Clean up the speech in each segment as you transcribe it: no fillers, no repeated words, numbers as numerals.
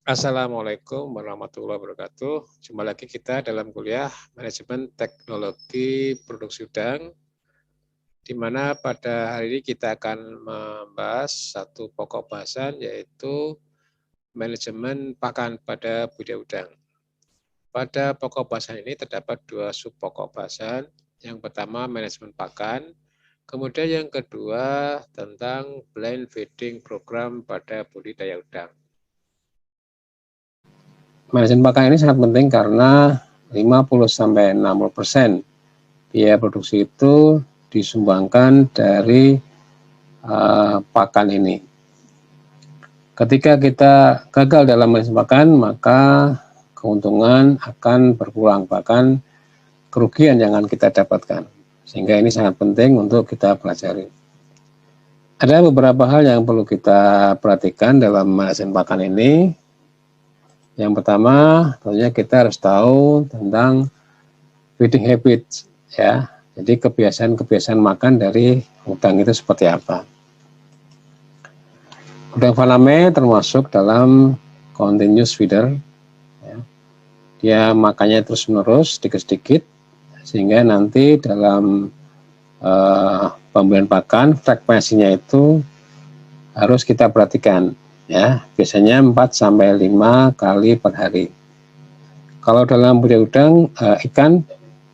Assalamualaikum warahmatullahi wabarakatuh. Jumpa lagi kita dalam kuliah Manajemen Teknologi Produksi Udang, di mana pada hari ini kita akan membahas satu pokok bahasan, yaitu manajemen pakan pada budidaya udang. Pada pokok bahasan ini terdapat dua sub pokok bahasan. Yang pertama manajemen pakan, kemudian yang kedua tentang blind feeding program pada budidaya udang. Manajemen pakan ini sangat penting karena 50-60% biaya produksi itu disumbangkan dari pakan ini. Ketika kita gagal dalam manajemen pakan, maka keuntungan akan berkurang, bahkan kerugian yang akan kita dapatkan. Sehingga ini sangat penting untuk kita pelajari. Ada beberapa hal yang perlu kita perhatikan dalam manajemen pakan ini. Yang pertama, tentunya kita harus tahu tentang feeding habits, ya. Jadi kebiasaan makan dari udang itu seperti apa. Udang faname termasuk dalam continuous feeder, ya. Dia makannya terus-menerus, sedikit-sedikit, sehingga nanti dalam pemberian pakan frekuensinya itu harus kita perhatikan, ya. Biasanya 4-5 kali per hari. Kalau dalam budidaya udang ikan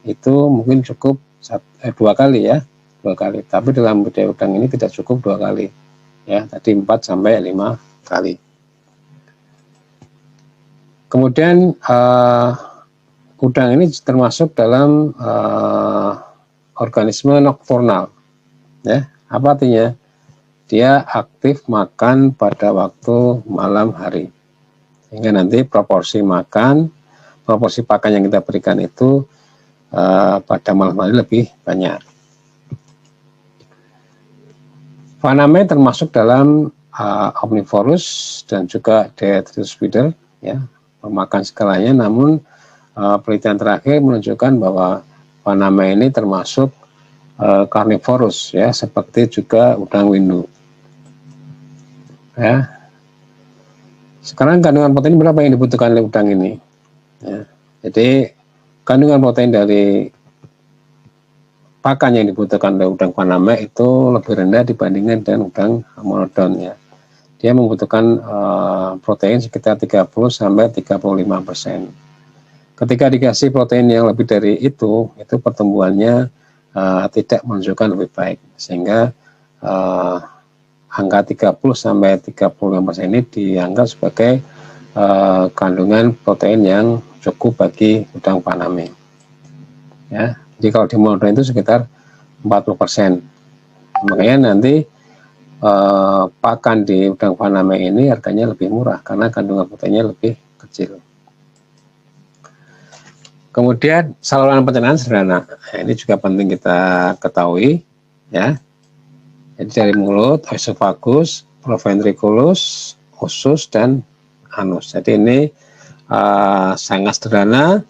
itu mungkin cukup 2 kali, ya, 2 kali. Tapi dalam budidaya udang ini tidak cukup 2 kali, ya. Tadi 4-5 kali. Kemudian udang ini termasuk dalam organisme nokturnal, ya. Apa artinya? Dia aktif makan pada waktu malam hari, sehingga nanti proporsi pakan yang kita berikan itu pada malam hari lebih banyak. Faname termasuk dalam omnivorous dan juga detritus feeder, ya, pemakan segalanya. Namun penelitian terakhir menunjukkan bahwa faname ini termasuk carnivorous, ya, seperti juga udang windu. Ya. Sekarang kandungan protein berapa yang dibutuhkan oleh udang ini? Ya. Jadi kandungan protein dari pakan yang dibutuhkan oleh udang faname itu lebih rendah dibandingkan dengan udang monodon, ya. Dia membutuhkan protein sekitar 30-35%. Ketika dikasih protein yang lebih dari itu pertumbuhannya tidak menunjukkan lebih baik, sehingga angka 30-35% ini dianggap sebagai kandungan protein yang cukup bagi udang faname, ya. Jadi kalau di monodon itu sekitar 40%. Makanya nanti pakan di udang faname ini harganya lebih murah karena kandungan proteinnya lebih kecil. Kemudian saluran pencernaan sederhana, nah, ini juga penting kita ketahui, ya. Jadi dari mulut, esophagus, proventriculus, usus, dan anus. Jadi ini sangat sederhana,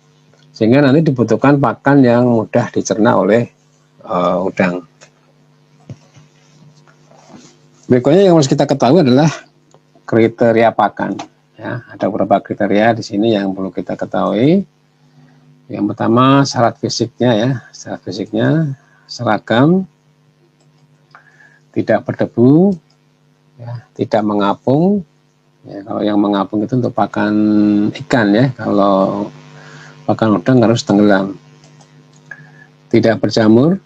sehingga nanti dibutuhkan pakan yang mudah dicerna oleh udang. Berikutnya yang harus kita ketahui adalah kriteria pakan, ya. Ada beberapa kriteria di sini yang perlu kita ketahui. Yang pertama syarat fisiknya, ya. Syarat fisiknya seragam, tidak berdebu, ya, tidak mengapung, ya. Kalau yang mengapung itu untuk pakan ikan, ya. Kalau pakan udang harus tenggelam. Tidak berjamur,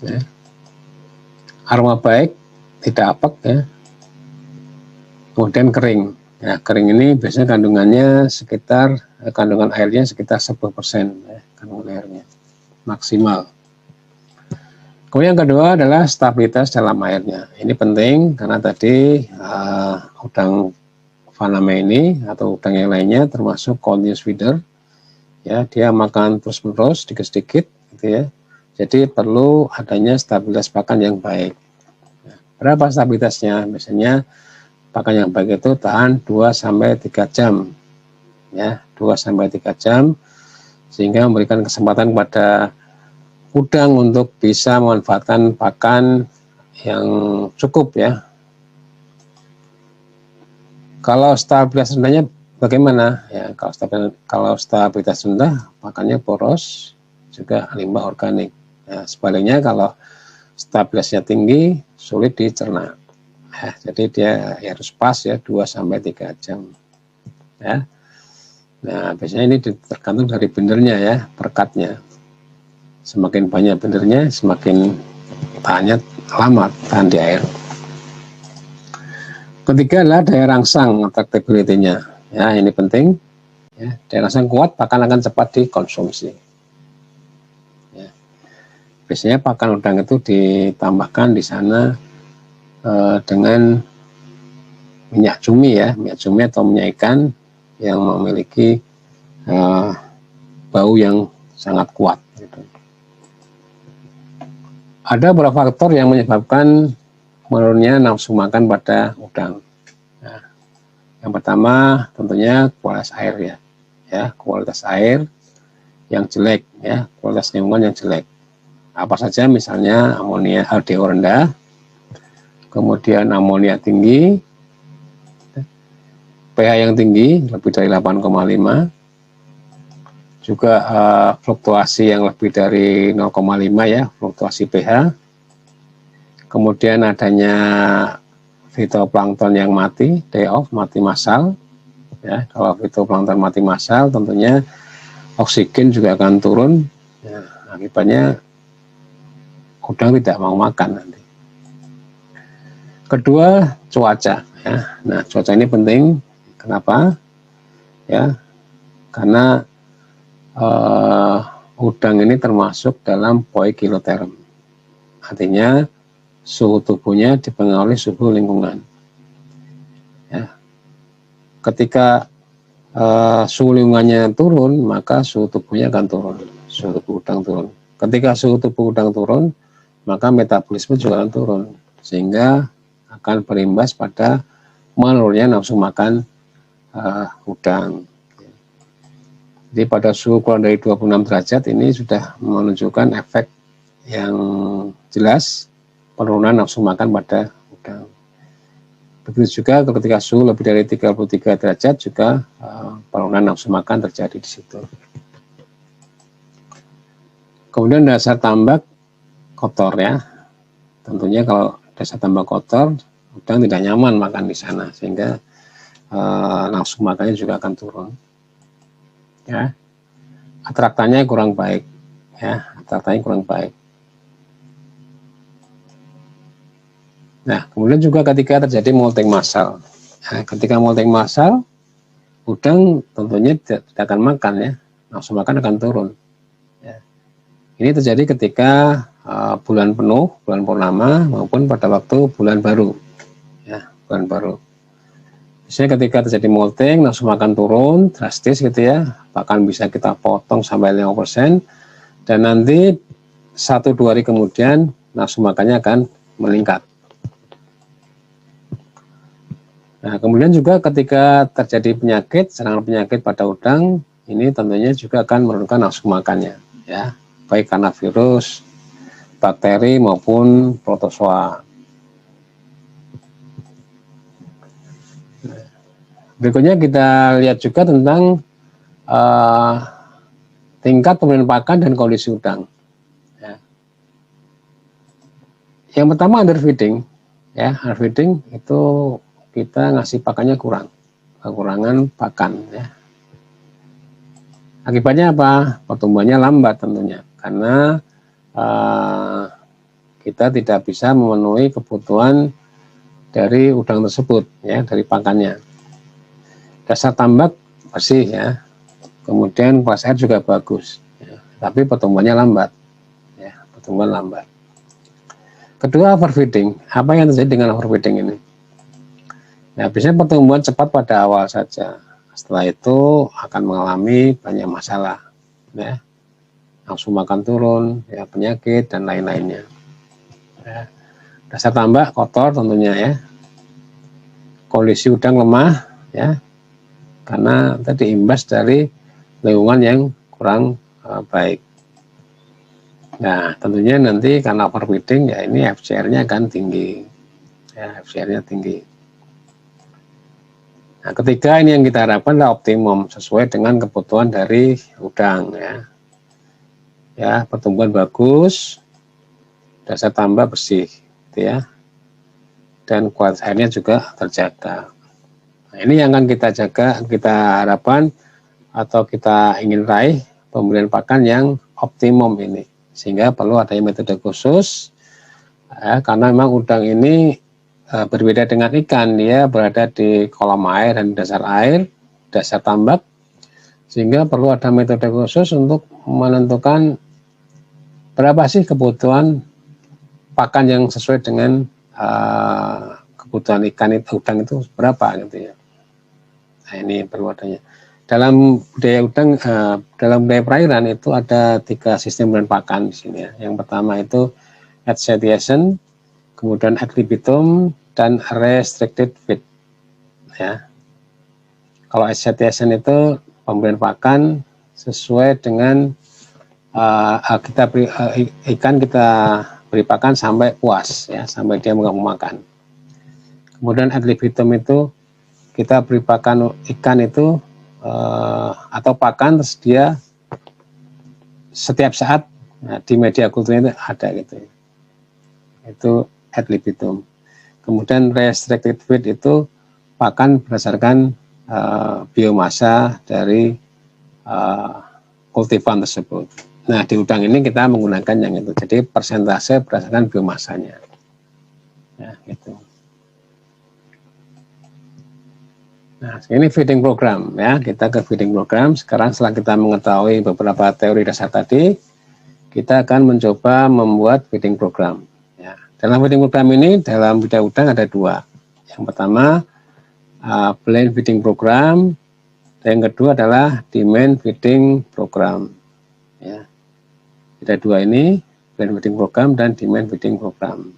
ya. Aroma baik, tidak apek, ya. Kemudian kering. Ya, kering ini biasanya kandungan airnya sekitar 10%, ya, kandungan airnya maksimal. Kemudian yang kedua adalah stabilitas dalam airnya. Ini penting karena tadi udang faname ini atau udang yang lainnya termasuk continuous feeder, ya, dia makan terus-menerus sedikit-sedikit, gitu, ya. Jadi perlu adanya stabilitas pakan yang baik. Berapa stabilitasnya? Biasanya pakan yang baik itu tahan 2-3 jam, ya, 2-3 jam, sehingga memberikan kesempatan kepada udang untuk bisa memanfaatkan pakan yang cukup, ya. Kalau stabilitas rendahnya Bagaimana ya kalau stabilitas rendah pakannya poros juga limbah organik. Nah, sebaliknya kalau stabilitasnya tinggi sulit dicerna. Nah, jadi dia harus pas ya 2-3 jam ya. Nah, biasanya ini tergantung dari bendernya ya, perkatnya. Semakin banyak bendernya, semakin banyak lama tahan di air. Ketiga adalah daya rangsang attractability-nya. Ya, ini penting. Ya, daya rangsang kuat, pakan akan cepat dikonsumsi. Ya. Biasanya pakan udang itu ditambahkan di sana dengan minyak cumi ya, minyak cumi atau minyak ikan yang memiliki bau yang sangat kuat. Gitu. Ada beberapa faktor yang menyebabkan menurunnya nafsu makan pada udang. Nah, yang pertama tentunya kualitas air ya, kualitas air yang jelek ya, kualitas lingkungan yang jelek. Apa saja misalnya amonia HDO rendah, kemudian amonia tinggi, pH yang tinggi lebih dari 8,5, juga fluktuasi yang lebih dari 0,5 ya, fluktuasi pH. Kemudian adanya fitoplankton yang mati, die off, mati massal. Ya, kalau fitoplankton mati massal, tentunya oksigen juga akan turun. Ya, akibatnya udang tidak mau makan nanti. Kedua, cuaca. Ya. Nah, cuaca ini penting. Kenapa? Ya, karena udang ini termasuk dalam poikiloterm. Artinya suhu tubuhnya dipengaruhi suhu lingkungan. Ya. Ketika suhu lingkungannya turun, maka suhu tubuhnya akan turun. Suhu tubuh udang turun. Ketika suhu tubuh udang turun, maka metabolisme juga akan turun. Sehingga akan berimbas pada menurunnya nafsu makan udang. Jadi pada suhu kurang dari 26 derajat ini sudah menunjukkan efek yang jelas penurunan nafsu makan pada udang. Begitu juga ketika suhu lebih dari 33 derajat juga penurunan nafsu makan terjadi di situ. Kemudian dasar tambak kotor ya. Tentunya kalau dasar tambak kotor, udang tidak nyaman makan di sana sehingga nafsu makannya juga akan turun. Ya. Atraktannya kurang baik ya, atraktannya kurang baik. Nah, kemudian juga ketika terjadi molting massal. Nah, ketika molting massal, udang tentunya tidak akan makan ya, nafsu makan akan turun. Ya. Ini terjadi ketika bulan penuh, bulan purnama maupun pada waktu bulan baru. Ya, bulan baru. Biasanya ketika terjadi molting, nafsu makan turun drastis gitu ya, bahkan bisa kita potong sampai 5%, dan nanti 1-2 hari kemudian nafsu makannya akan meningkat. Nah, kemudian juga ketika terjadi penyakit, serangan penyakit pada udang, ini tentunya juga akan menurunkan nafsu makannya, ya, baik karena virus, bakteri maupun protozoa. Berikutnya kita lihat juga tentang tingkat pemberian pakan dan kondisi udang. Ya. Yang pertama underfeeding, ya, underfeeding itu kita ngasih pakannya kekurangan pakan. Ya. Akibatnya apa? Pertumbuhannya lambat tentunya, karena kita tidak bisa memenuhi kebutuhan dari udang tersebut, ya, dari pakannya. Dasar tambak bersih ya, kemudian kualitas air juga bagus, ya, tapi pertumbuhannya lambat, ya, pertumbuhan lambat. Kedua, overfeeding. Apa yang terjadi dengan overfeeding ini? Nah, biasanya pertumbuhan cepat pada awal saja, setelah itu akan mengalami banyak masalah, ya, nafsu makan turun, ya, penyakit dan lain-lainnya. Ya. Dasar tambak kotor tentunya ya, kondisi udang lemah, ya, karena tadi imbas dari lingkungan yang kurang baik. Nah, tentunya nanti karena overfeeding ya ini FCR-nya akan tinggi. Ya, FCR-nya tinggi. Nah, ketiga ini yang kita harapkan adalah optimum sesuai dengan kebutuhan dari udang ya. Ya, pertumbuhan bagus, dasar tambah bersih, gitu ya. Dan kualitas airnya juga terjaga. Nah, ini yang akan kita jaga, kita harapkan atau kita ingin raih pemberian pakan yang optimum ini. Sehingga perlu adanya metode khusus ya, karena memang udang ini berbeda dengan ikan, dia berada di kolam air dan dasar air, dasar tambak, sehingga perlu ada metode khusus untuk menentukan berapa sih kebutuhan pakan yang sesuai dengan kebutuhan ikan itu, udang itu berapa gitu ya. Nah, ini perlu adanya. Dalam budaya udang, dalam budaya perairan itu ada 3 sistem pemberian pakan di sini ya. Yang pertama itu ad satiation, kemudian ad libitum, dan restricted feed ya. Kalau ad satiation itu pemberian pakan sesuai dengan kita beri, ikan kita beri pakan sampai puas ya, sampai dia nggak mau makan. Kemudian ad libitum itu kita beri pakan ikan itu atau pakan tersedia setiap saat di media kultur itu ada gitu. Itu ad libitum. Kemudian restricted feed itu pakan berdasarkan biomasa dari kultifan tersebut. Nah, di udang ini kita menggunakan yang itu. Jadi persentase berdasarkan biomasanya. Ya, gitu. Nah, ini feeding program ya. Kita ke feeding program. Sekarang setelah kita mengetahui beberapa teori dasar tadi, kita akan mencoba membuat feeding program. Ya. Dalam feeding program ini, dalam budaya udang ada 2. Yang pertama, blend feeding program. Dan yang kedua adalah demand feeding program. Ya. Ada 2 ini, blend feeding program dan demand feeding program.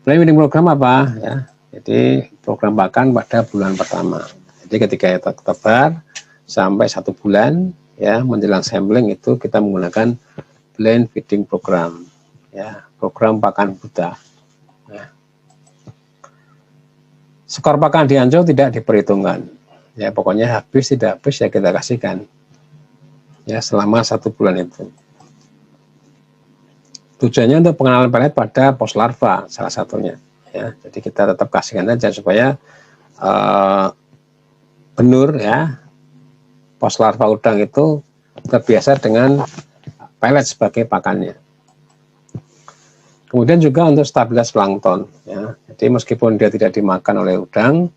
Blend feeding program apa? Ya. Jadi program pakan pada bulan pertama. Jadi ketika kita tebar sampai 1 bulan ya menjelang sampling itu kita menggunakan blend feeding program. Ya, program pakan buta. Ya. Skor pakan di Ancol tidak diperhitungkan. Ya, pokoknya habis tidak habis ya kita kasihkan. Ya, selama 1 bulan itu. Tujuannya untuk pengenalan pelet pada pos larva salah satunya. Ya, jadi kita tetap kasihkan saja supaya benur ya pos larva udang itu terbiasa dengan pelet sebagai pakannya. Kemudian juga untuk stabilitas plankton ya. Jadi meskipun dia tidak dimakan oleh udang,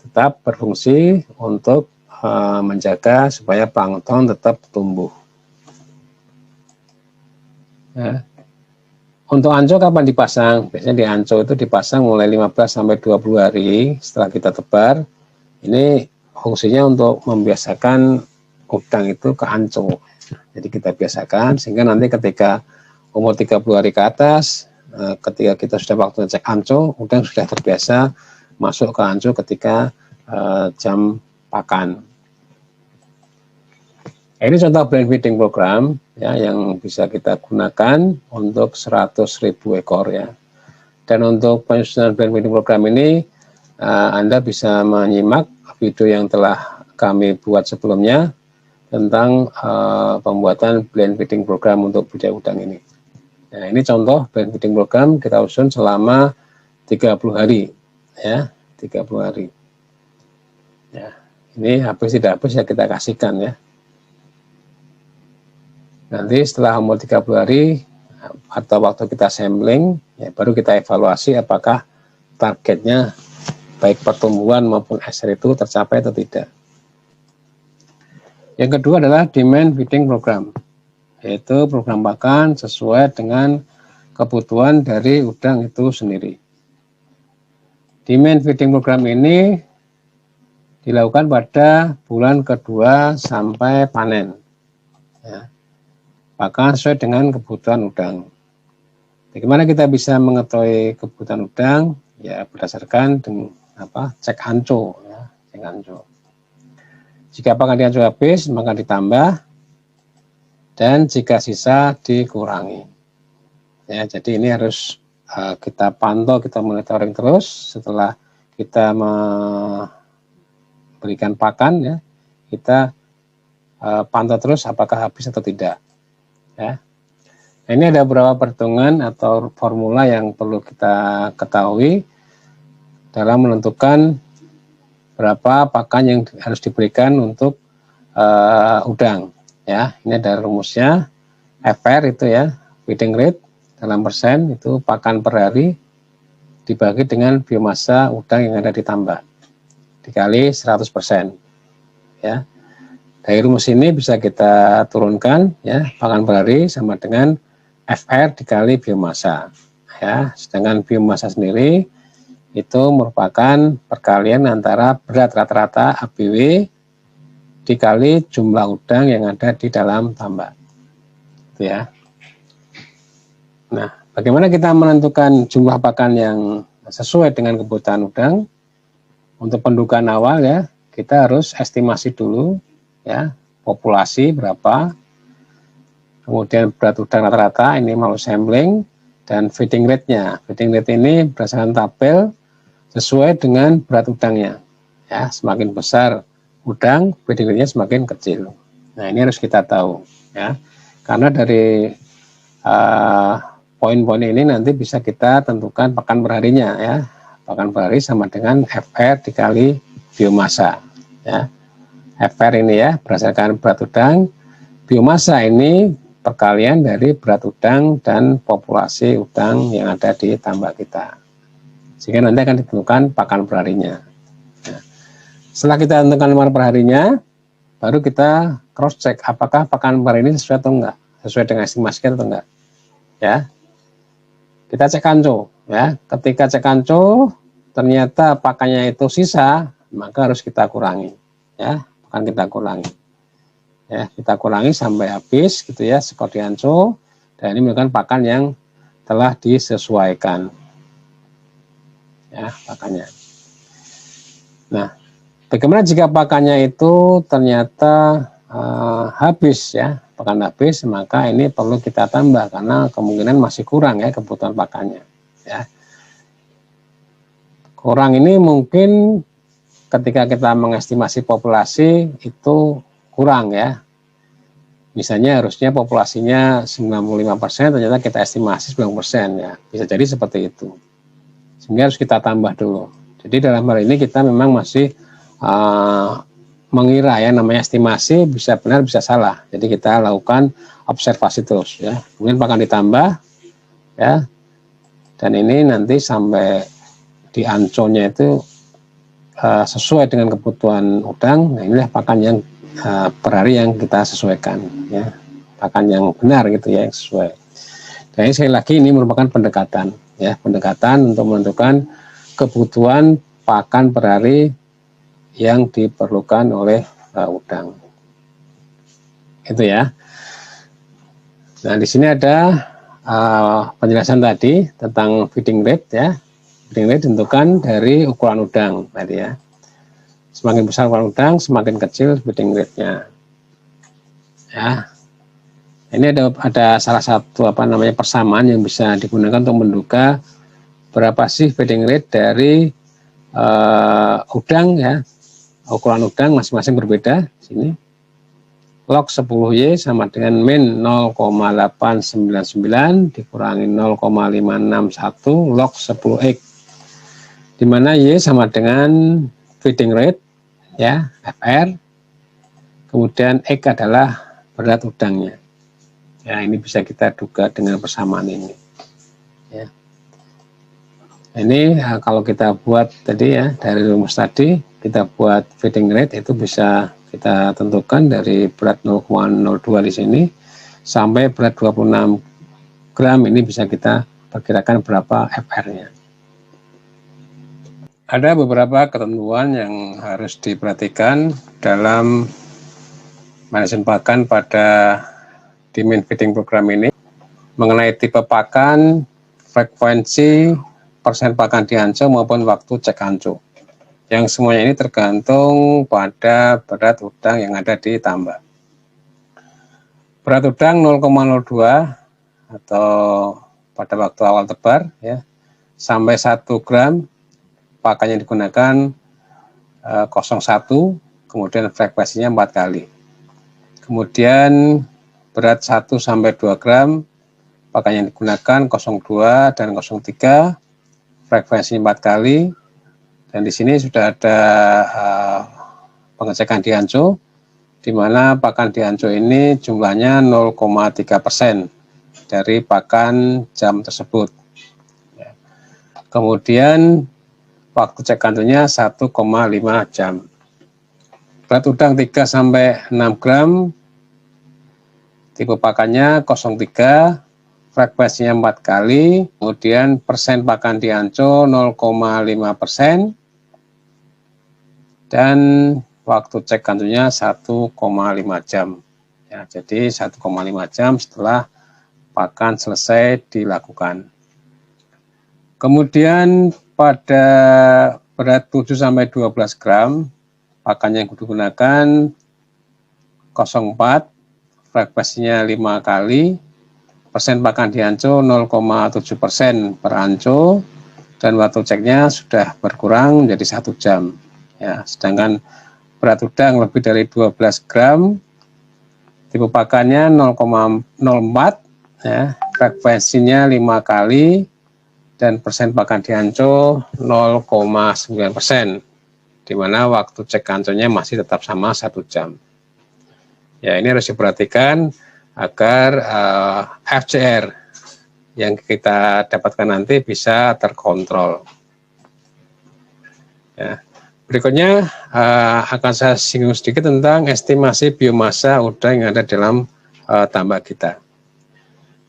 tetap berfungsi untuk menjaga supaya plankton tetap tumbuh. Ya. Untuk anco kapan dipasang? Biasanya di anco itu dipasang mulai 15 sampai 20 hari setelah kita tebar. Ini fungsinya untuk membiasakan udang itu ke anco. Jadi kita biasakan sehingga nanti ketika umur 30 hari ke atas, ketika kita sudah waktu cek anco, udang sudah terbiasa masuk ke anco ketika jam pakan. Ini contoh blend feeding program ya yang bisa kita gunakan untuk 100.000 ekor ya. Dan untuk penyusunan blend feeding program ini Anda bisa menyimak video yang telah kami buat sebelumnya tentang pembuatan blend feeding program untuk budaya udang ini. Nah, ini contoh blend feeding program kita susun selama 30 hari ya, 30 hari. Ya, ini habis tidak habis ya kita kasihkan ya. Nanti setelah umur 30 hari atau waktu kita sampling, ya baru kita evaluasi apakah targetnya baik pertumbuhan maupun SR itu tercapai atau tidak. Yang kedua adalah demand feeding program, yaitu program pakan sesuai dengan kebutuhan dari udang itu sendiri. Demand feeding program ini dilakukan pada bulan kedua sampai panen. Ya. Pakan sesuai dengan kebutuhan udang. Bagaimana kita bisa mengetahui kebutuhan udang? Ya berdasarkan dengan cek anco, ya, cek anco. Jika pakan di anco habis, maka ditambah, dan jika sisa dikurangi. Ya, jadi ini harus kita pantau, kita monitoring terus. Setelah kita berikan pakan ya, kita pantau terus apakah habis atau tidak ya. Nah, ini ada beberapa perhitungan atau formula yang perlu kita ketahui dalam menentukan berapa pakan yang harus diberikan untuk udang ya. Ini ada rumusnya, FR itu ya, feeding rate dalam persen itu pakan per hari dibagi dengan biomasa udang yang ada di tambak dikali 100% ya. Dari rumus ini bisa kita turunkan ya, pakan per hari sama dengan FR dikali biomasa ya. Sedangkan biomasa sendiri itu merupakan perkalian antara berat rata-rata ABW dikali jumlah udang yang ada di dalam tambak itu ya. Nah, bagaimana kita menentukan jumlah pakan yang sesuai dengan kebutuhan udang? Untuk pendudukan awal ya, kita harus estimasi dulu ya, populasi berapa, kemudian berat udang rata-rata, ini mau sampling, dan feeding rate-nya. Feeding rate ini berdasarkan tabel sesuai dengan berat udangnya. Ya, semakin besar udang, feeding rate-nya semakin kecil. Nah, ini harus kita tahu ya. Karena dari poin-poin ini nanti bisa kita tentukan pakan perharinya ya. Pakan per hari sama dengan FR dikali biomasa ya. FR ini ya berdasarkan berat udang, biomasa ini perkalian dari berat udang dan populasi udang yang ada di tambak kita, sehingga nanti akan ditentukan pakan per harinya ya. Setelah kita tentukan pakan per harinya, baru kita cross check apakah pakan per hari ini sesuai atau enggak, sesuai dengan estimasi kita atau enggak ya. Kita cek kanco ya, ketika cek kanco ternyata pakannya itu sisa, maka harus kita kurangi ya, pakan kita kurangi ya, kita kurangi sampai habis gitu ya, skor di anco, dan ini merupakan pakan yang telah disesuaikan ya pakannya. Nah, bagaimana jika pakannya itu ternyata habis ya, pakan habis, maka ini perlu kita tambah karena kemungkinan masih kurang ya kebutuhan pakannya ya. Kurang ini mungkin ketika kita mengestimasi populasi itu kurang ya. Misalnya harusnya populasinya 95%, ternyata kita estimasi 90% ya. Bisa jadi seperti itu. Sehingga harus kita tambah dulu. Jadi dalam hal ini kita memang masih mengira ya, namanya estimasi bisa benar bisa salah. Jadi kita lakukan observasi terus ya. Kemudian pakan ditambah ya. Dan ini nanti sampai di anconya itu sesuai dengan kebutuhan udang. Nah, inilah pakan yang per hari yang kita sesuaikan ya. Pakan yang benar gitu ya, yang sesuai. Dan sekali lagi ini merupakan pendekatan ya, pendekatan untuk menentukan kebutuhan pakan per hari yang diperlukan oleh udang. Itu ya. Nah, di sini ada penjelasan tadi tentang feeding rate ya. Feeding rate ditentukan dari ukuran udang tadi ya. Semakin besar ukuran udang, semakin kecil feeding rate-nya. Ya. Ini ada salah satu persamaan yang bisa digunakan untuk menduga berapa sih feeding rate dari udang ya. Ukuran udang masing-masing berbeda. Sini log 10Y sama dengan min 0,899 dikurangi 0,561 log 10X, di mana Y sama dengan feeding rate ya, FR, kemudian X adalah berat udangnya ya. Ini bisa kita duga dengan persamaan ini ya. Ini kalau kita buat tadi ya, dari rumus tadi kita buat feeding rate itu bisa kita tentukan dari berat 0,02 di sini sampai berat 26 gram, ini bisa kita perkirakan berapa FR-nya. Ada beberapa ketentuan yang harus diperhatikan dalam manajemen pakan pada demand feeding program ini mengenai tipe pakan, frekuensi, persen pakan di anco maupun waktu cek anco. Yang semuanya ini tergantung pada berat udang yang ada di tambak. Berat udang 0,02 atau pada waktu awal tebar ya, sampai 1 gram pakan yang digunakan 0,1, kemudian frekuensinya 4 kali. Kemudian berat 1-2 gram, pakan yang digunakan 0,2 dan 0,3, frekuensi 4 kali. Dan di sini sudah ada pengecekan dianco, di mana pakan dianco ini jumlahnya 0,3% dari pakan jam tersebut. Kemudian waktu cek kantornya 1,5 jam. Berat udang 3-6 gram, tipe pakannya 0,3, frekuensinya 4 kali, kemudian persen pakan dianco 0,5%, dan waktu cek kantornya 1,5 jam. Ya, jadi 1,5 jam setelah pakan selesai dilakukan. Kemudian pada berat 7-12 gram, pakan yang digunakan 0,4, frekuensinya 5 kali, persen pakan dianco 0,7% per anco, dan waktu ceknya sudah berkurang menjadi 1 jam. Ya, sedangkan berat udang lebih dari 12 gram, tipe pakannya 0,04, ya, frekuensinya 5 kali, dan persen pakan dianco 0,9%, di mana waktu cek kanconya masih tetap sama 1 jam. Ya, ini harus diperhatikan agar FCR yang kita dapatkan nanti bisa terkontrol. Ya. Berikutnya akan saya singgung sedikit tentang estimasi biomasa udang yang ada dalam tambak kita.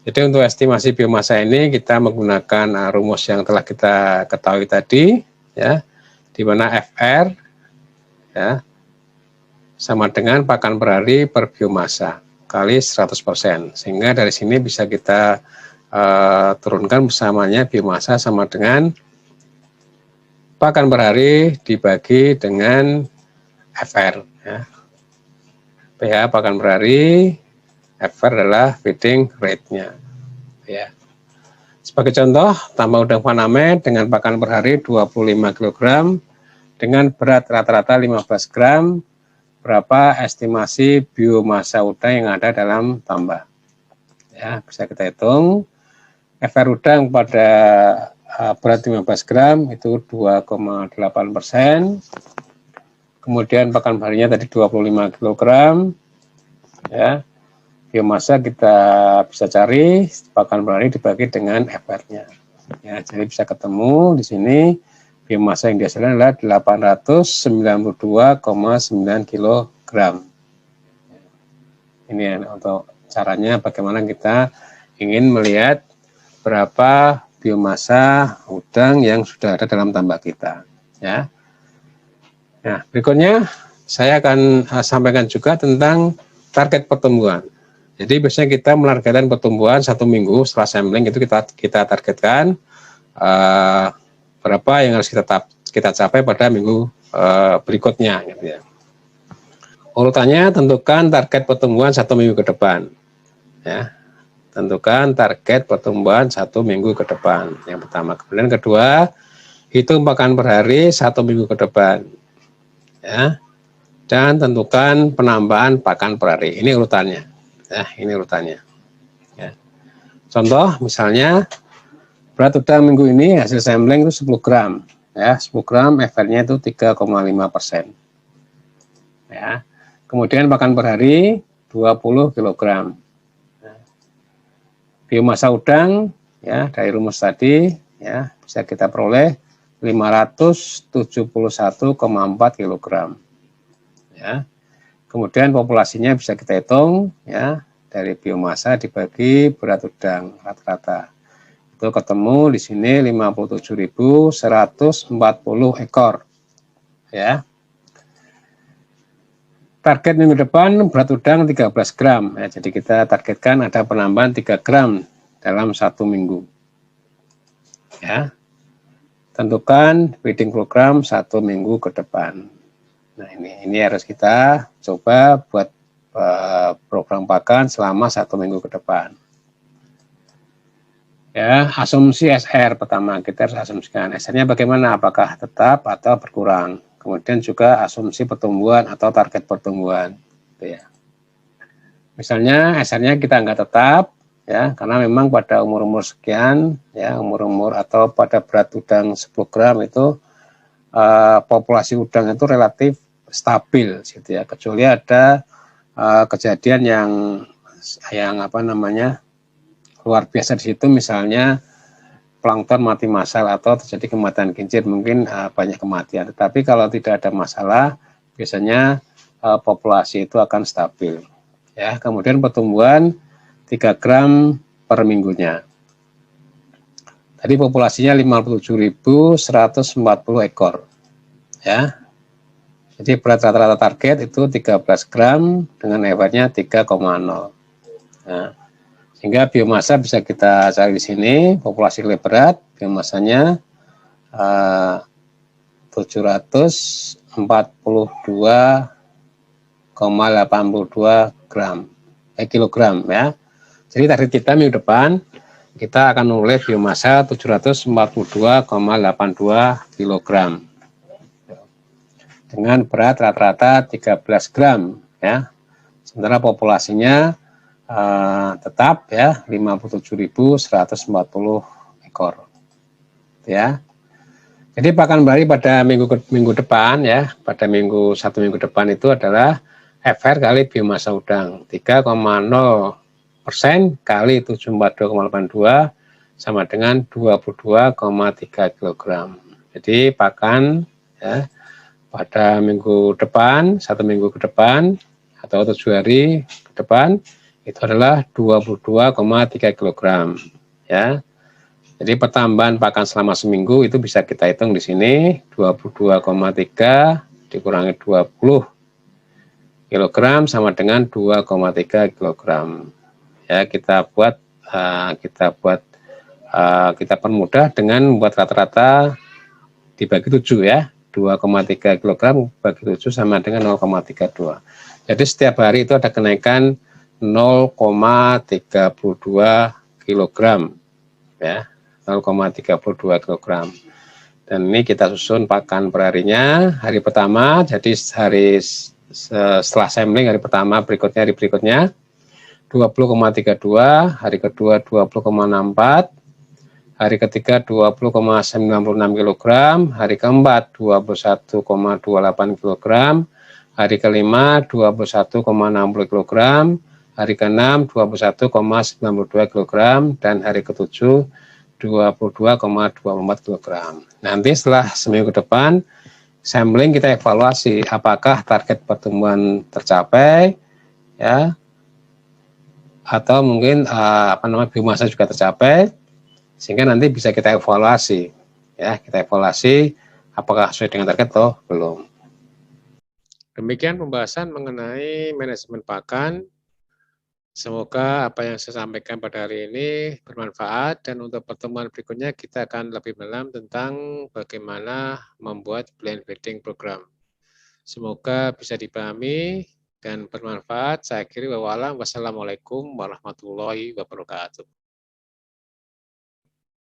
Jadi untuk estimasi biomasa ini kita menggunakan rumus yang telah kita ketahui tadi, ya, di mana FR, ya, sama dengan pakan per hari per biomasa kali 100%, sehingga dari sini bisa kita turunkan bersamanya biomasa sama dengan pakan per hari dibagi dengan FR, ya. PH pakan per hari, FR adalah feeding rate-nya. Ya. Sebagai contoh, tambak udang Faname dengan pakan per hari 25 kg dengan berat rata-rata 15 gram, berapa estimasi biomasa udang yang ada dalam tambak. Ya, bisa kita hitung. FR udang pada berat 15 gram itu 2,8%. Kemudian pakan per harinya tadi 25 kg. Ya. Biomasa kita bisa cari pakan per hari dibagi dengan FR-nya. Ya, jadi bisa ketemu di sini biomasa yang dihasilkan adalah 892,9 kg. Ini untuk caranya bagaimana kita ingin melihat berapa biomasa udang yang sudah ada dalam tambak kita. Ya. Nah, berikutnya saya akan sampaikan juga tentang target pertumbuhan. Jadi biasanya kita menargetkan pertumbuhan 1 minggu setelah sampling itu kita targetkan berapa yang harus kita capai pada minggu berikutnya, gitu ya. Urutannya tentukan target pertumbuhan 1 minggu ke depan. Ya, tentukan target pertumbuhan 1 minggu ke depan. Yang pertama, kemudian kedua, hitung pakan per hari 1 minggu ke depan. Ya, dan tentukan penambahan pakan per hari. Ini urutannya. Ya, ini urutannya. Ya. Contoh, misalnya berat udang minggu ini hasil sampling itu 10 gram. Ya, 10 gram FR-nya itu 3,5%. Ya. Kemudian pakan per hari 20 kg. Nah, biomasa udang ya dari rumus tadi ya bisa kita peroleh 571,4 kg. Ya. Kemudian populasinya bisa kita hitung ya dari biomasa dibagi berat udang rata-rata. Itu ketemu di sini 57.140 ekor. Ya. Target minggu depan berat udang 13 gram. Ya, jadi kita targetkan ada penambahan 3 gram dalam 1 minggu. Ya. Tentukan feeding program 1 minggu ke depan. Nah, ini harus kita coba buat program pakan selama 1 minggu ke depan. Ya, asumsi SR pertama kita harus asumsikan SR-nya bagaimana, apakah tetap atau berkurang. kemudian juga asumsi pertumbuhan atau target pertumbuhan, gitu ya. Misalnya SR-nya kita nggak tetap, ya, karena memang pada umur-umur sekian, ya, umur-umur atau pada berat udang 10 gram itu populasi udang itu relatif stabil, gitu ya, kecuali ada kejadian yang apa namanya luar biasa di situ, misalnya plankton mati massal atau terjadi kematian kincir, mungkin banyak kematian. Tetapi kalau tidak ada masalah, biasanya populasi itu akan stabil. Ya, kemudian pertumbuhan 3 gram per minggunya. Tadi populasinya 57.140 ekor. Ya. Jadi berat rata-rata target itu 13 gram dengan efeknya 3,0. Nah, sehingga biomasa bisa kita cari di sini, populasi lebih berat, biomasanya 742,82 kilogram ya. Jadi target kita minggu depan kita akan memulai biomasa 742,82 kilogram dengan berat rata-rata 13 gram ya. Sementara populasinya tetap ya 57.140 ekor ya. Jadi pakan bayi pada minggu depan ya, pada satu minggu depan itu adalah FR kali biomasa udang 3,0% kali 742,82 sama dengan 22,3 kg. Jadi pakan ya pada minggu depan, satu minggu ke depan atau 7 hari ke depan itu adalah 22,3 kg ya. Jadi pertambahan pakan selama seminggu itu bisa kita hitung di sini 22,3 dikurangi 20 kg sama dengan 2,3 kg. Ya, kita permudah dengan membuat rata-rata dibagi 7 ya. 2,3 kg bagi 7 sama dengan 0,32. Jadi setiap hari itu ada kenaikan 0,32 kg ya, 0,32 kg. Dan ini kita susun pakan per harinya. Hari pertama, jadi setelah sampling hari pertama, hari berikutnya 20,32, hari kedua 20,64, hari ketiga 20,96 kg, hari keempat 21,28 kg, hari kelima 21,60 kg, hari keenam 21,92 kg, dan hari ketujuh 22,24 kg. Nanti setelah seminggu ke depan sampling kita evaluasi apakah target pertumbuhan tercapai ya, atau mungkin biomasa juga tercapai, sehingga nanti bisa kita evaluasi ya, kita evaluasi apakah sesuai dengan target atau belum. Demikian pembahasan mengenai manajemen pakan. Semoga apa yang saya sampaikan pada hari ini bermanfaat, dan untuk pertemuan berikutnya kita akan lebih mendalam tentang bagaimana membuat blend feeding program. Semoga bisa dipahami dan bermanfaat. Saya akhiri, wassalamualaikum warahmatullahi wabarakatuh.